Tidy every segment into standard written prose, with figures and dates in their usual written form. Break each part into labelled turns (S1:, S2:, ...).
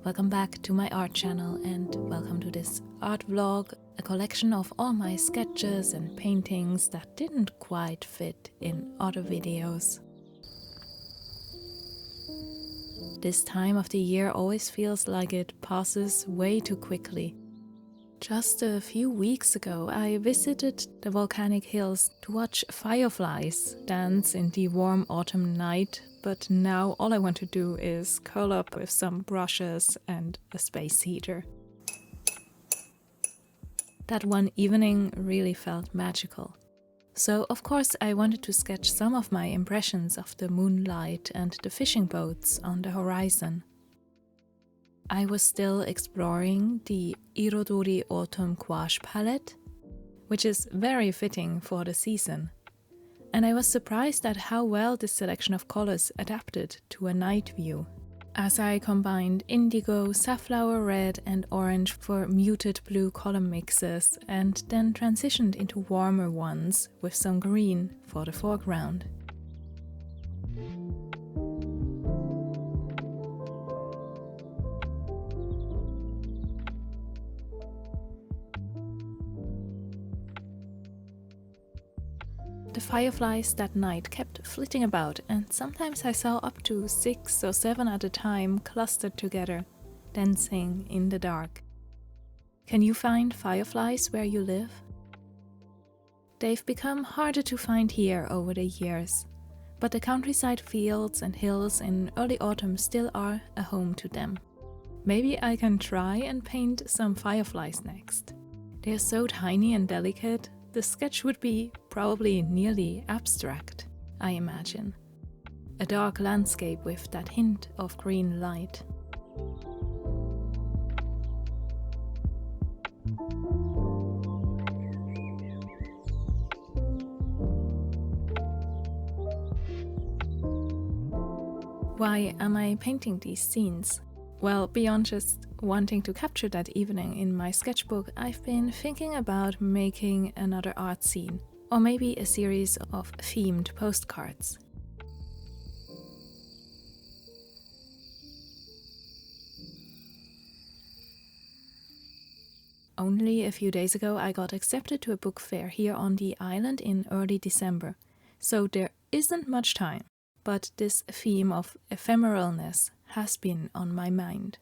S1: Welcome back to my art channel and welcome to this art vlog, a collection of all my sketches and paintings that didn't quite fit in other videos. This time of the year always feels like it passes way too quickly. Just a few weeks ago I visited the volcanic hills to watch fireflies dance in the warm autumn night, but now all I want to do is curl up with some brushes and a space heater. That one evening really felt magical. So of course I wanted to sketch some of my impressions of the moonlight and the fishing boats on the horizon. I was still exploring the Irodori Autumn Gouache palette, which is very fitting for the season. And I was surprised at how well this selection of colors adapted to a night view, as I combined indigo, safflower red and orange for muted blue color mixes and then transitioned into warmer ones with some green for the foreground. The fireflies that night kept flitting about, and sometimes I saw up to 6 or 7 at a time clustered together, dancing in the dark. Can you find fireflies where you live? They've become harder to find here over the years, but the countryside fields and hills in early autumn still are a home to them. Maybe I can try and paint some fireflies next. They're so tiny and delicate. The sketch would be probably nearly abstract, I imagine. A dark landscape with that hint of green light. Why am I painting these scenes? Well, beyond just wanting to capture that evening in my sketchbook, I've been thinking about making another art scene, or maybe a series of themed postcards. Only a few days ago I got accepted to a book fair here on the island in early December, so there isn't much time, but this theme of ephemeralness has been on my mind.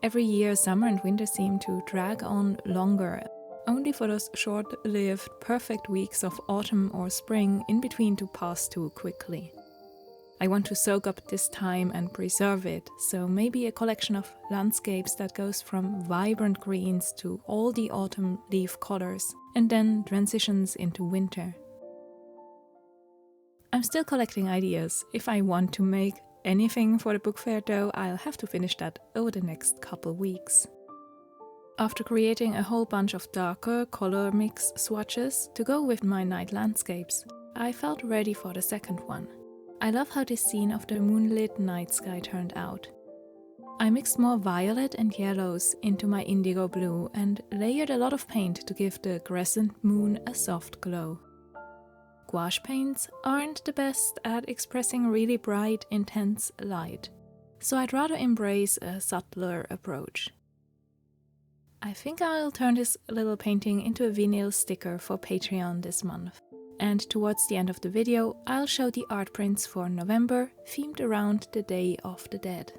S1: Every year, summer and winter seem to drag on longer, only for those short-lived, perfect weeks of autumn or spring in between to pass too quickly. I want to soak up this time and preserve it, so maybe a collection of landscapes that goes from vibrant greens to all the autumn leaf colors, and then transitions into winter. I'm still collecting ideas. If I want to make anything for the book fair though, I'll have to finish that over the next couple weeks. After creating a whole bunch of darker color mix swatches to go with my night landscapes, I felt ready for the second one. I love how this scene of the moonlit night sky turned out. I mixed more violet and yellows into my indigo blue and layered a lot of paint to give the crescent moon a soft glow. Gouache paints aren't the best at expressing really bright, intense light, so I'd rather embrace a subtler approach. I think I'll turn this little painting into a vinyl sticker for Patreon this month. And towards the end of the video, I'll show the art prints for November, themed around the Day of the Dead.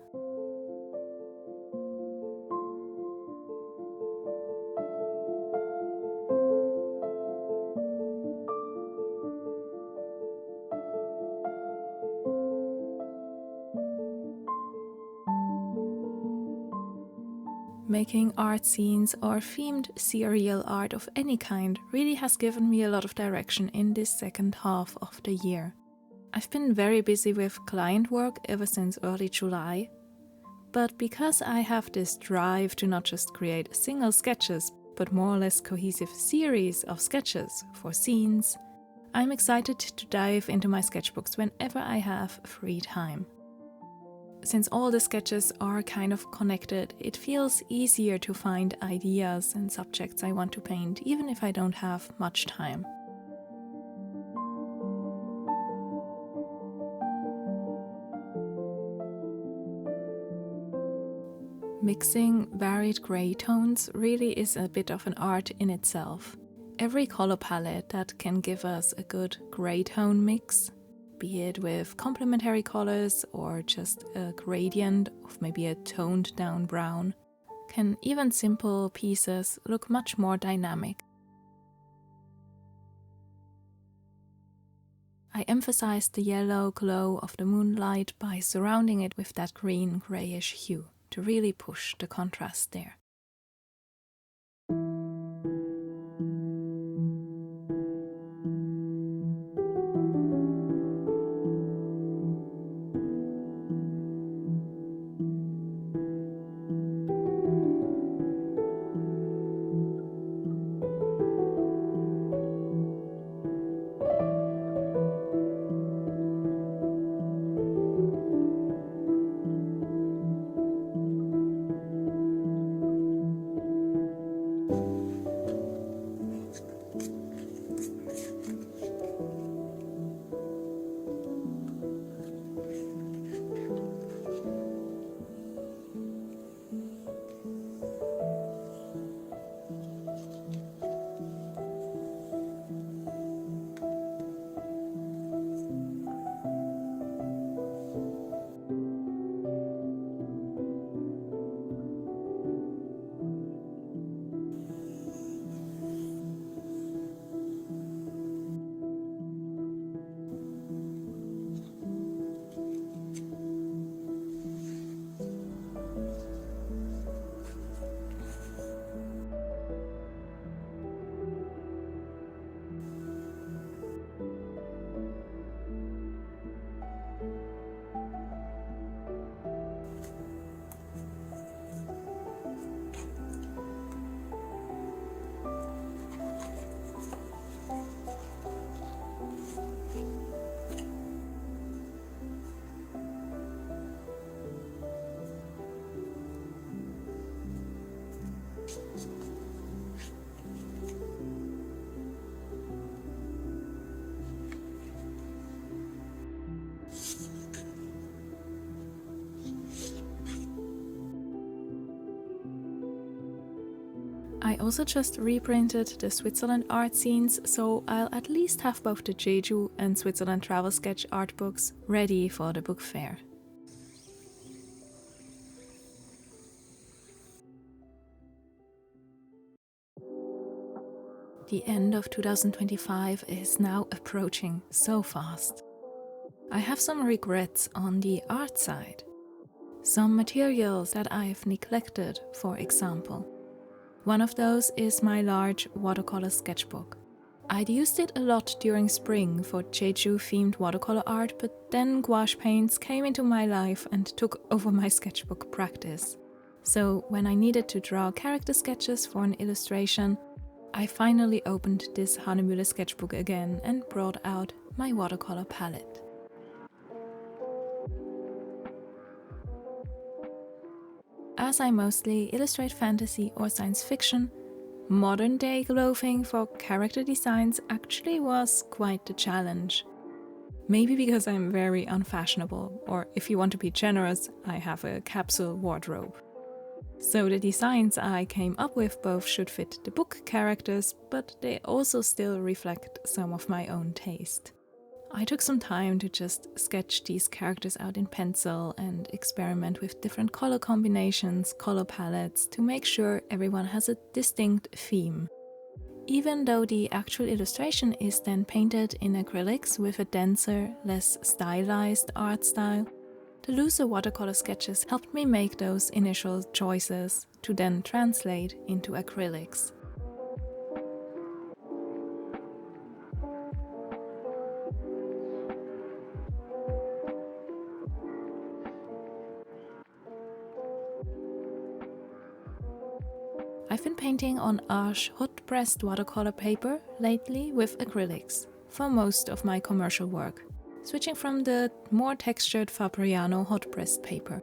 S1: Making art scenes or themed serial art of any kind really has given me a lot of direction in this second half of the year. I've been very busy with client work ever since early July, but because I have this drive to not just create single sketches, but more or less cohesive series of sketches for scenes, I'm excited to dive into my sketchbooks whenever I have free time. Since all the sketches are kind of connected, it feels easier to find ideas and subjects I want to paint, even if I don't have much time. Mixing varied grey tones really is a bit of an art in itself. Every color palette that can give us a good grey tone mix, be it with complementary colors or just a gradient of maybe a toned down brown, can even simple pieces look much more dynamic. I emphasized the yellow glow of the moonlight by surrounding it with that green greyish hue to really push the contrast there. I also just reprinted the Switzerland art scenes, so I'll at least have both the Jeju and Switzerland travel sketch art books ready for the book fair. The end of 2025 is now approaching so fast. I have some regrets on the art side. Some materials that I've neglected, for example. One of those is my large watercolor sketchbook. I'd used it a lot during spring for Jeju-themed watercolor art, but then gouache paints came into my life and took over my sketchbook practice. So when I needed to draw character sketches for an illustration, I finally opened this Hahnemühle sketchbook again and brought out my watercolor palette. As I mostly illustrate fantasy or science fiction, modern-day clothing for character designs actually was quite the challenge. Maybe because I'm very unfashionable, or if you want to be generous, I have a capsule wardrobe. So the designs I came up with both should fit the book characters, but they also still reflect some of my own taste. I took some time to just sketch these characters out in pencil and experiment with different color combinations, color palettes to make sure everyone has a distinct theme. Even though the actual illustration is then painted in acrylics with a denser, less stylized art style, the looser watercolor sketches helped me make those initial choices to then translate into acrylics. I've been painting on Arches hot-pressed watercolor paper lately with acrylics for most of my commercial work, switching from the more textured Fabriano hot-pressed paper.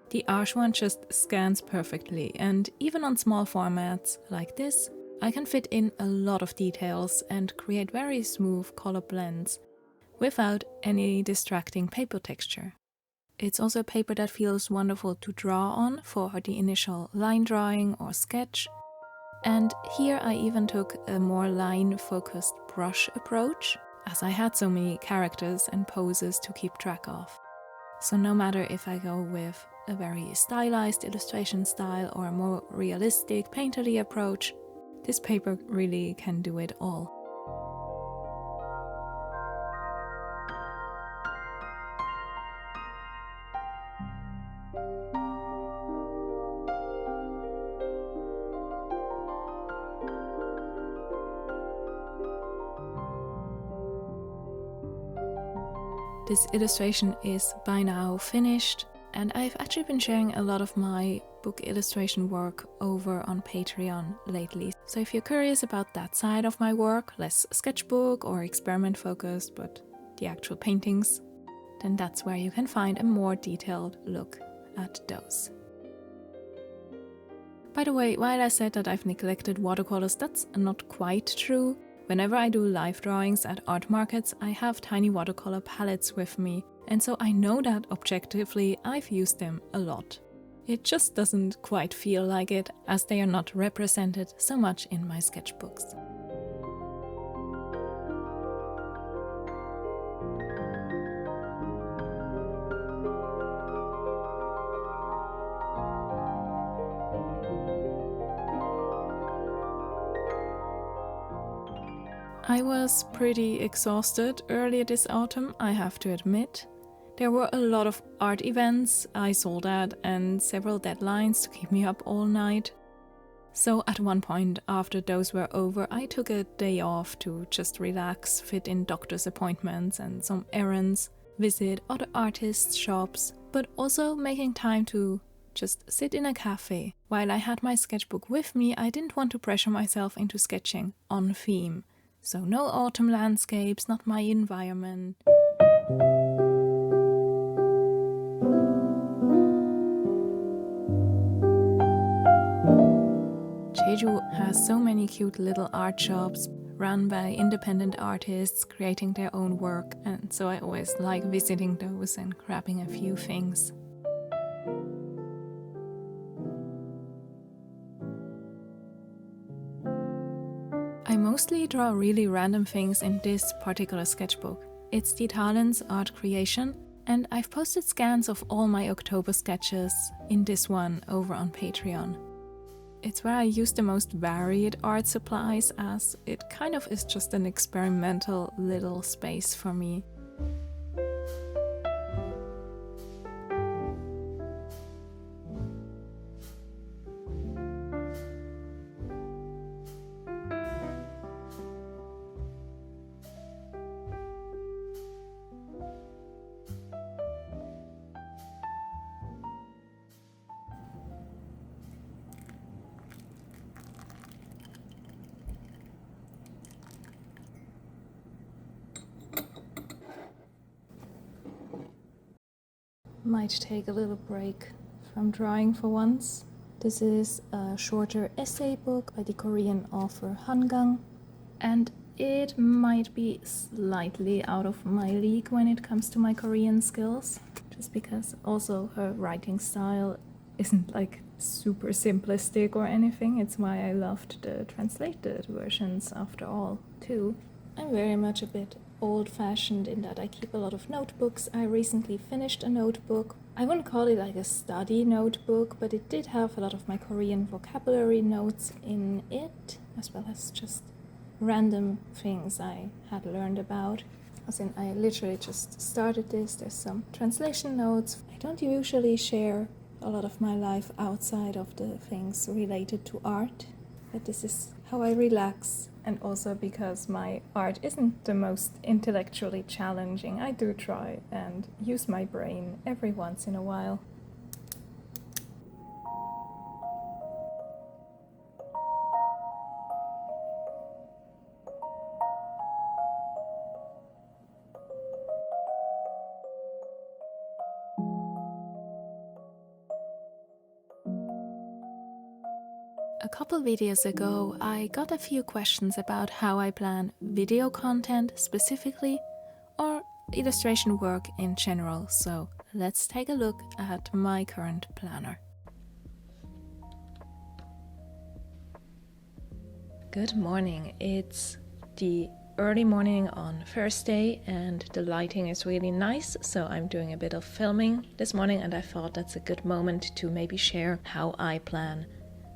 S1: The Arches one just scans perfectly, and even on small formats like this, I can fit in a lot of details and create very smooth color blends without any distracting paper texture. It's also a paper that feels wonderful to draw on for the initial line drawing or sketch. And here I even took a more line-focused brush approach, as I had so many characters and poses to keep track of. So no matter if I go with a very stylized illustration style or a more realistic painterly approach, this paper really can do it all. This illustration is by now finished, and I've actually been sharing a lot of my book illustration work over on Patreon lately. So if you're curious about that side of my work, less sketchbook or experiment focused, but the actual paintings, then that's where you can find a more detailed look at those. By the way, while I said that I've neglected watercolors, that's not quite true. Whenever I do live drawings at art markets, I have tiny watercolor palettes with me, and so I know that objectively I've used them a lot. It just doesn't quite feel like it, as they are not represented so much in my sketchbooks. I was pretty exhausted earlier this autumn, I have to admit. There were a lot of art events I sold at and several deadlines to keep me up all night. So at one point after those were over, I took a day off to just relax, fit in doctor's appointments and some errands, visit other artists' shops, but also making time to just sit in a cafe. While I had my sketchbook with me, I didn't want to pressure myself into sketching on theme. So no autumn landscapes, not my environment. Jeju has so many cute little art shops run by independent artists creating their own work, and so I always like visiting those and grabbing a few things. I mostly draw really random things in this particular sketchbook. It's the Italian's art creation, and I've posted scans of all my October sketches in this one over on Patreon. It's where I use the most varied art supplies, as it kind of is just an experimental little space for me. Might take a little break from drawing for once. This is a shorter essay book by the Korean author Hangang, and it might be slightly out of my league when it comes to my Korean skills, just because also her writing style isn't like super simplistic or anything. It's why I loved the translated versions after all too. I'm very much a bit old-fashioned in that I keep a lot of notebooks. I recently finished a notebook. I wouldn't call it like a study notebook, but it did have a lot of my Korean vocabulary notes in it, as well as just random things I had learned about. As in, I literally just started this. There's some translation notes. I don't usually share a lot of my life outside of the things related to art, but this is how I relax. And also because my art isn't the most intellectually challenging, I do try and use my brain every once in a while. A couple videos ago, I got a few questions about how I plan video content specifically, or illustration work in general, so let's take a look at my current planner. Good morning. It's the early morning on Thursday and the lighting is really nice, so I'm doing a bit of filming this morning and I thought that's a good moment to maybe share how I plan.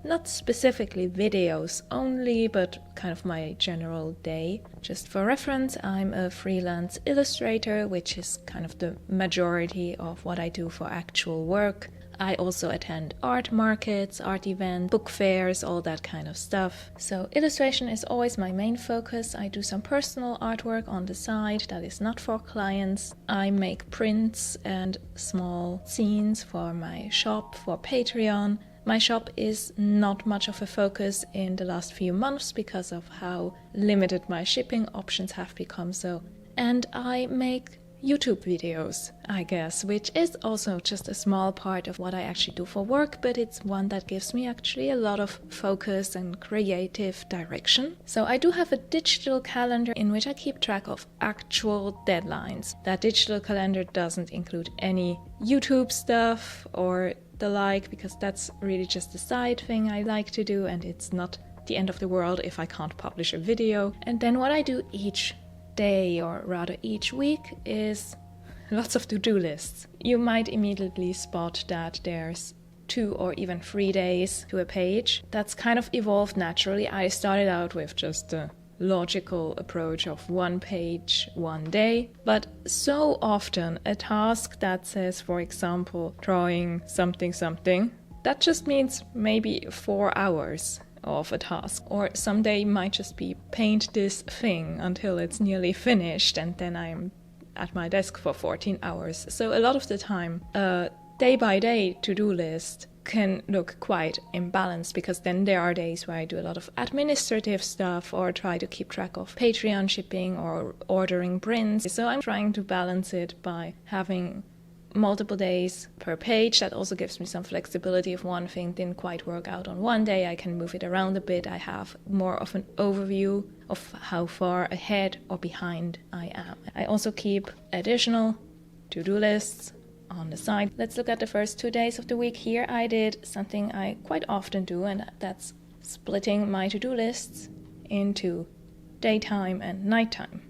S1: Not specifically videos only, but kind of my general day. Just for reference, I'm a freelance illustrator, which is kind of the majority of what I do for actual work. I also attend art markets, art events, book fairs, all that kind of stuff. So illustration is always my main focus. I do some personal artwork on the side that is not for clients. I make prints and small zines for my shop, for Patreon. My shop is not much of a focus in the last few months because of how limited my shipping options have become. And I make YouTube videos, I guess, which is also just a small part of what I actually do for work, but it's one that gives me actually a lot of focus and creative direction. So I do have a digital calendar in which I keep track of actual deadlines. That digital calendar doesn't include any YouTube stuff or the like, because that's really just a side thing I like to do, and it's not the end of the world if I can't publish a video. And then what I do each day, or rather each week, is lots of to-do lists. You might immediately spot that there's 2 or even 3 days to a page. That's kind of evolved naturally. I started out with just a logical approach of 1 page, 1 day, but so often a task that says, for example, drawing something, that just means maybe 4 hours of a task, or someday might just be paint this thing until it's nearly finished and then I'm at my desk for 14 hours. So a lot of the time a day by day to-do list can look quite imbalanced, because then there are days where I do a lot of administrative stuff or try to keep track of Patreon shipping or ordering prints. So I'm trying to balance it by having multiple days per page. That also gives me some flexibility. If one thing didn't quite work out on one day, I can move it around a bit. I have more of an overview of how far ahead or behind I am. I also keep additional to-do lists on the side. Let's look at the first 2 days of the week. Here I did something I quite often do, and that's splitting my to-do lists into daytime and nighttime.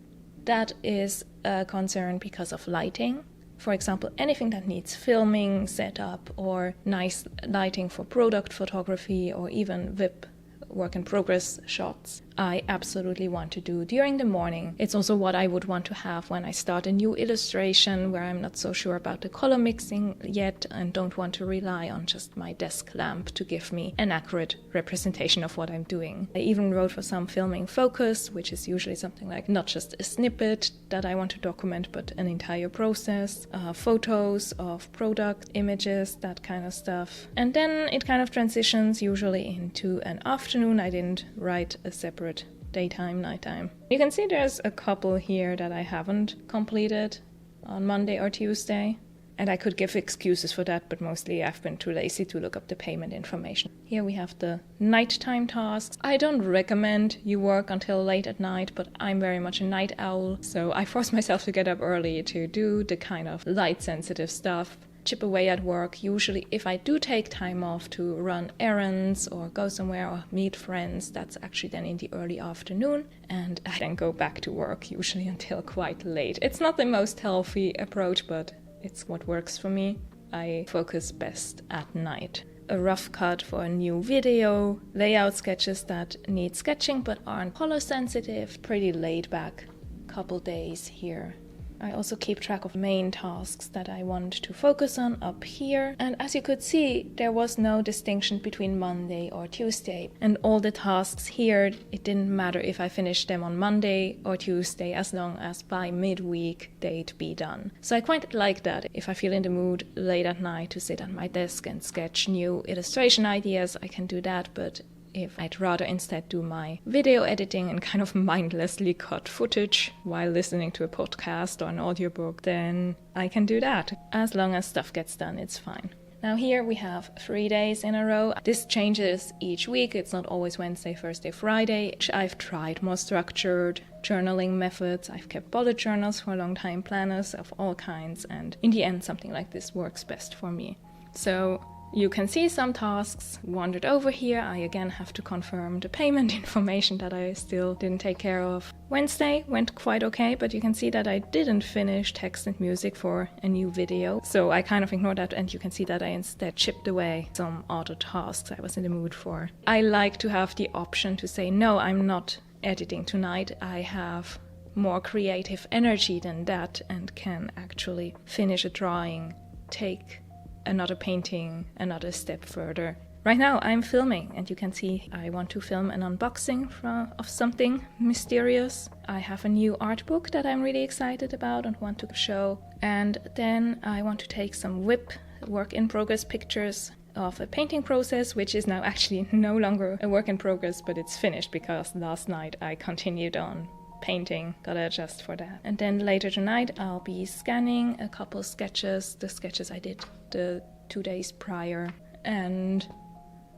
S1: That is a concern because of lighting. For example, anything that needs filming, setup, or nice lighting for product photography, or even VIP work in progress shots, I absolutely want to do during the morning. It's also what I would want to have when I start a new illustration where I'm not so sure about the color mixing yet and don't want to rely on just my desk lamp to give me an accurate representation of what I'm doing. I even wrote for some filming focus, which is usually something like not just a snippet that I want to document, but an entire process, photos of product images, that kind of stuff. And then it kind of transitions usually into an afternoon. I didn't write a separate daytime, nighttime. You can see there's a couple here that I haven't completed on Monday or Tuesday. And I could give excuses for that, but mostly I've been too lazy to look up the payment information. Here we have the nighttime tasks. I don't recommend you work until late at night, but I'm very much a night owl. So I force myself to get up early to do the kind of light sensitive stuff. Chip away at work. Usually if I do take time off to run errands or go somewhere or meet friends, that's actually then in the early afternoon, and I then go back to work usually until quite late. It's not the most healthy approach, but it's what works for me. I focus best at night. A rough cut for a new video, layout sketches that need sketching but aren't color sensitive, pretty laid back couple days here. I also keep track of main tasks that I want to focus on up here. And as you could see, there was no distinction between Monday or Tuesday. And all the tasks here, it didn't matter if I finished them on Monday or Tuesday, as long as by midweek they'd be done. So I quite like that. If I feel in the mood late at night to sit at my desk and sketch new illustration ideas, I can do that. But if I'd rather instead do my video editing and kind of mindlessly cut footage while listening to a podcast or an audiobook, then I can do that. As long as stuff gets done, it's fine. Now here we have 3 days in a row. This changes each week. It's not always Wednesday, Thursday, Friday. I've tried more structured journaling methods. I've kept bullet journals for a long time, planners of all kinds, and in the end something like this works best for me. So you can see some tasks wandered over here. I again have to confirm the payment information that I still didn't take care of. Wednesday went quite okay, but you can see that I didn't finish text and music for a new video. So I kind of ignored that, and you can see that I instead chipped away some auto tasks I was in the mood for. I like to have the option to say, no, I'm not editing tonight. I have more creative energy than that and can actually finish a drawing, take another painting, another step further. Right now I'm filming, and you can see I want to film an unboxing of something mysterious. I have a new art book that I'm really excited about and want to show. And then I want to take some work in progress pictures of a painting process, which is now actually no longer a work in progress, but it's finished because last night I continued on painting. Gotta adjust for that. And then later tonight I'll be scanning a couple sketches, the sketches I did the 2 days prior, and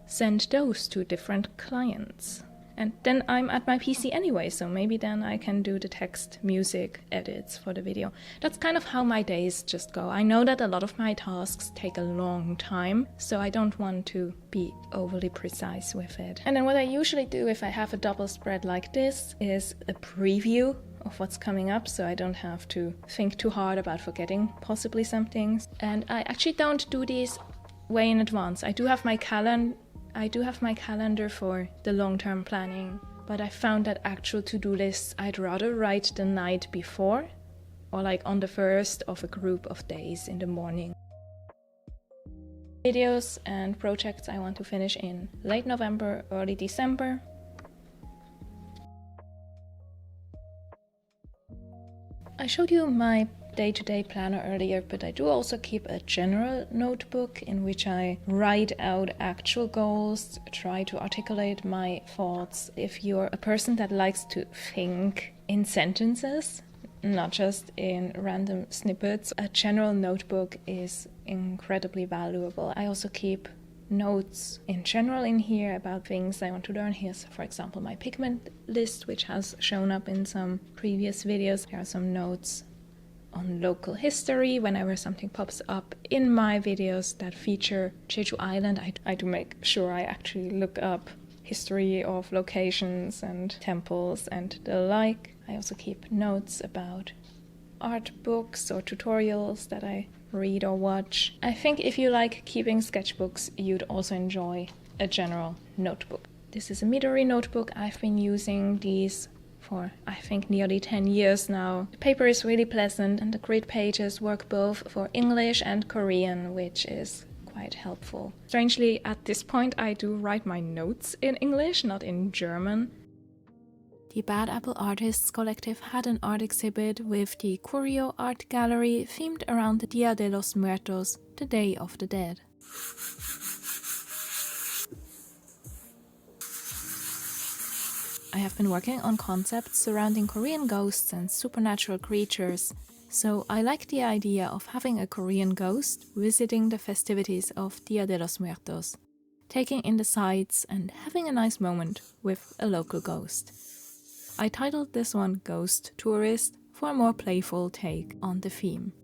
S1: send those to different clients. And then I'm at my PC anyway, so maybe then I can do the text, music edits for the video. That's kind of how my days just go. I know that a lot of my tasks take a long time, so I don't want to be overly precise with it. And then what I usually do if I have a double spread like this is a preview of what's coming up, so I don't have to think too hard about forgetting possibly some things. And I actually don't do these way in advance. I do have my calendar for the long-term planning, but I found that actual to-do lists I'd rather write the night before, or like on the first of a group of days in the morning. Videos and projects I want to finish in late November, early December. I showed you my day-to-day planner earlier, but I do also keep a general notebook in which I write out actual goals, try to articulate my thoughts. If you're a person that likes to think in sentences, not just in random snippets, a general notebook is incredibly valuable. I also keep notes in general in here about things I want to learn. Here's, for example, my pigment list, which has shown up in some previous videos. There are some notes on local history whenever something pops up in my videos that feature Jeju Island. I do make sure I actually look up history of locations and temples and the like. I also keep notes about art books or tutorials that I read or watch. I think if you like keeping sketchbooks, you'd also enjoy a general notebook. This is a Midori notebook. I've been using these for I think nearly 10 years now. The paper is really pleasant and the grid pages work both for English and Korean, which is quite helpful. Strangely, at this point I do write my notes in English, not in German. The Bad Apple Artists Collective had an art exhibit with the Curio Art Gallery themed around the Dia de los Muertos, the Day of the Dead. I have been working on concepts surrounding Korean ghosts and supernatural creatures, so I like the idea of having a Korean ghost visiting the festivities of Dia de los Muertos, taking in the sights and having a nice moment with a local ghost. I titled this one Ghost Tourist for a more playful take on the theme.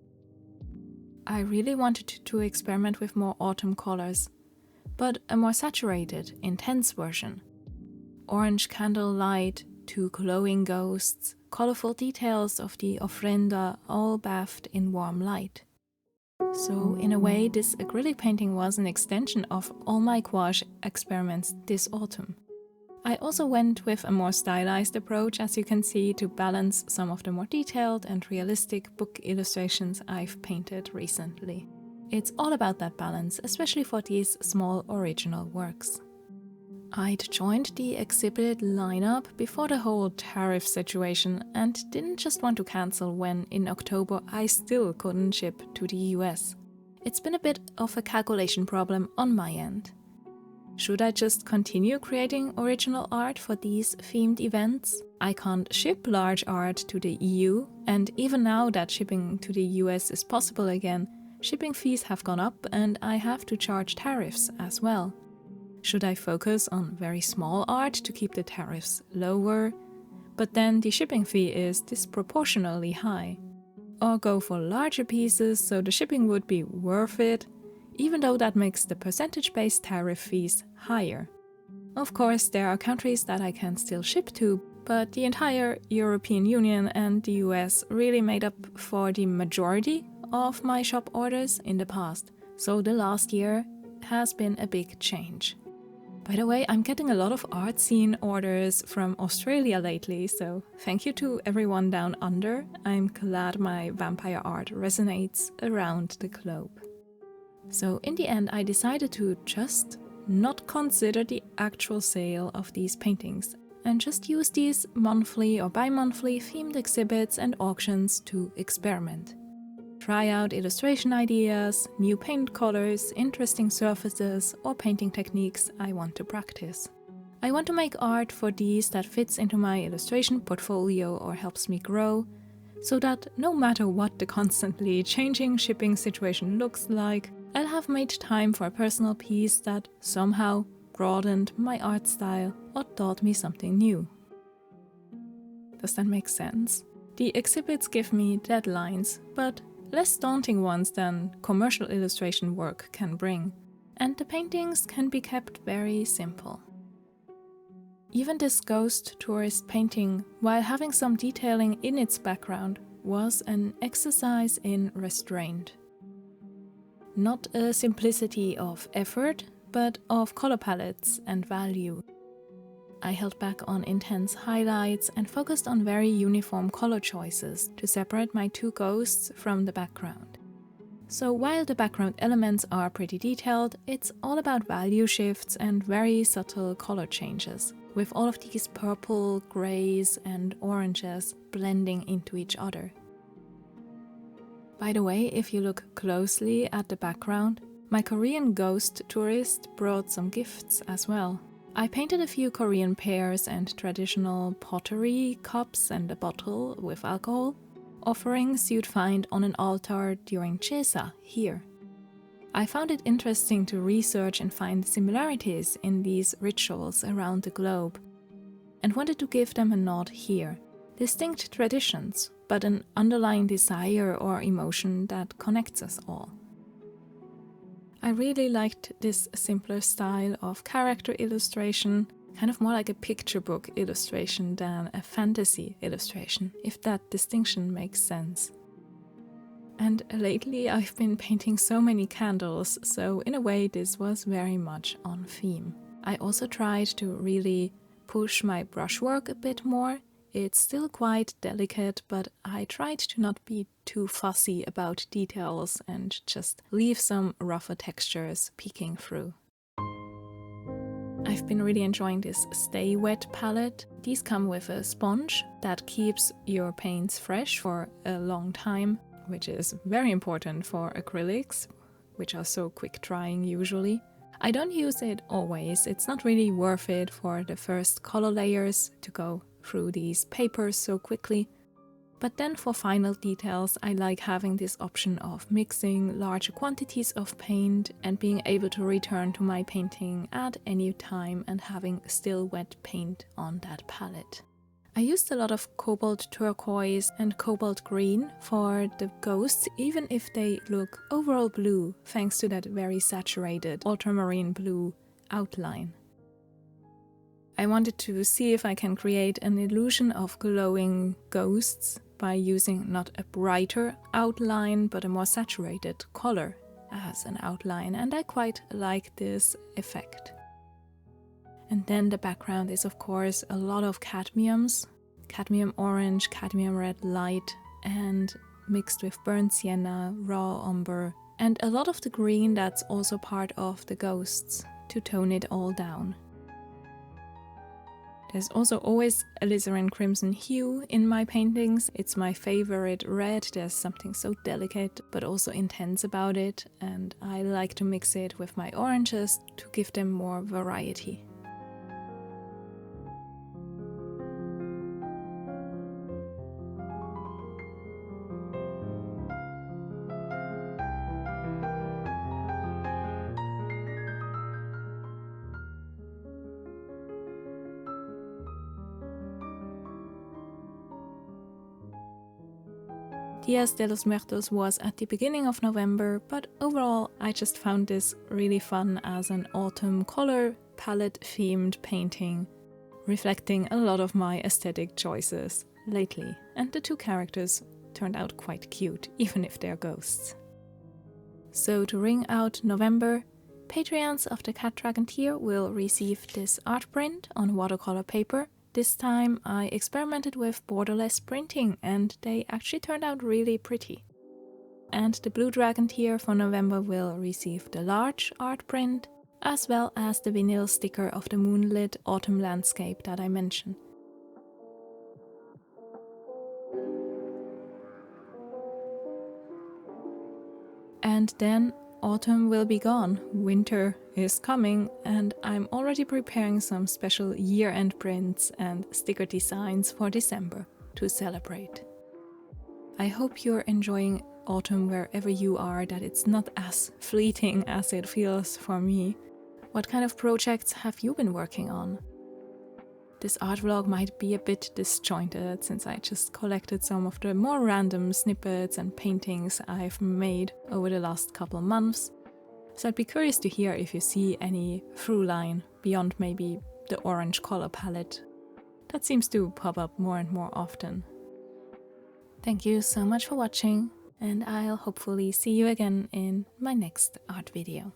S1: I really wanted to experiment with more autumn colors, but a more saturated, intense version. Orange candlelight, 2 glowing ghosts, colorful details of the ofrenda all bathed in warm light. So in a way, this acrylic painting was an extension of all my gouache experiments this autumn. I also went with a more stylized approach, as you can see, to balance some of the more detailed and realistic book illustrations I've painted recently. It's all about that balance, especially for these small original works. I'd joined the exhibit lineup before the whole tariff situation and didn't just want to cancel when, in October, I still couldn't ship to the US. It's been a bit of a calculation problem on my end. Should I just continue creating original art for these themed events? I can't ship large art to the EU, and even now that shipping to the US is possible again, shipping fees have gone up and I have to charge tariffs as well. Should I focus on very small art to keep the tariffs lower, but then the shipping fee is disproportionately high? Or go for larger pieces so the shipping would be worth it, even though that makes the percentage-based tariff fees higher? Of course, there are countries that I can still ship to, but the entire European Union and the US really made up for the majority of my shop orders in the past, so the last year has been a big change. By the way, I'm getting a lot of art scene orders from Australia lately, so thank you to everyone down under. I'm glad my vampire art resonates around the globe. So in the end, I decided to just not consider the actual sale of these paintings and just use these monthly or bi-monthly themed exhibits and auctions to experiment. Try out illustration ideas, new paint colors, interesting surfaces, or painting techniques I want to practice. I want to make art for these that fits into my illustration portfolio or helps me grow, so that no matter what the constantly changing shipping situation looks like, I'll have made time for a personal piece that somehow broadened my art style or taught me something new. Does that make sense? The exhibits give me deadlines, but less daunting ones than commercial illustration work can bring, and the paintings can be kept very simple. Even this ghost tourist painting, while having some detailing in its background, was an exercise in restraint. Not a simplicity of effort, but of color palettes and value. I held back on intense highlights and focused on very uniform color choices to separate my two ghosts from the background. So while the background elements are pretty detailed, it's all about value shifts and very subtle color changes, with all of these purple, grays and oranges blending into each other. By the way, if you look closely at the background, my Korean ghost tourist brought some gifts as well. I painted a few Korean pears and traditional pottery, cups and a bottle with alcohol, offerings you'd find on an altar during Chesa here. I found it interesting to research and find similarities in these rituals around the globe, and wanted to give them a nod here. Distinct traditions, but an underlying desire or emotion that connects us all. I really liked this simpler style of character illustration, kind of more like a picture book illustration than a fantasy illustration, if that distinction makes sense. And lately I've been painting so many candles, so in a way this was very much on theme. I also tried to really push my brushwork a bit more. It's still quite delicate, but I tried to not be too fussy about details and just leave some rougher textures peeking through. I've been really enjoying this Stay Wet palette. These come with a sponge that keeps your paints fresh for a long time, which is very important for acrylics, which are so quick drying usually. I don't use it always, it's not really worth it for the first color layers to go through these papers so quickly, but then for final details I like having this option of mixing larger quantities of paint and being able to return to my painting at any time and having still wet paint on that palette. I used a lot of cobalt turquoise and cobalt green for the ghosts, even if they look overall blue thanks to that very saturated ultramarine blue outline. I wanted to see if I can create an illusion of glowing ghosts by using not a brighter outline but a more saturated color as an outline, and I quite like this effect. And then the background is of course a lot of cadmiums, cadmium orange, cadmium red light, and mixed with burnt sienna, raw umber, and a lot of the green that's also part of the ghosts to tone it all down. There's also always alizarin crimson hue in my paintings. It's my favorite red. There's something so delicate but also intense about it, and I like to mix it with my oranges to give them more variety. Dias de los Muertos was at the beginning of November, but overall I just found this really fun as an autumn color palette themed painting, reflecting a lot of my aesthetic choices lately, and the two characters turned out quite cute, even if they're ghosts. So to ring out November, Patreons of the Cat Dragon tier will receive this art print on watercolor paper. This time I experimented with borderless printing and they actually turned out really pretty. And the Blue Dragon tier for November will receive the large art print, as well as the vinyl sticker of the moonlit autumn landscape that I mentioned. And then autumn will be gone, winter is coming, and I'm already preparing some special year-end prints and sticker designs for December to celebrate. I hope you're enjoying autumn wherever you are, that it's not as fleeting as it feels for me. What kind of projects have you been working on? This art vlog might be a bit disjointed since I just collected some of the more random snippets and paintings I've made over the last couple months. So I'd be curious to hear if you see any through line beyond maybe the orange color palette. That seems to pop up more and more often. Thank you so much for watching, and I'll hopefully see you again in my next art video.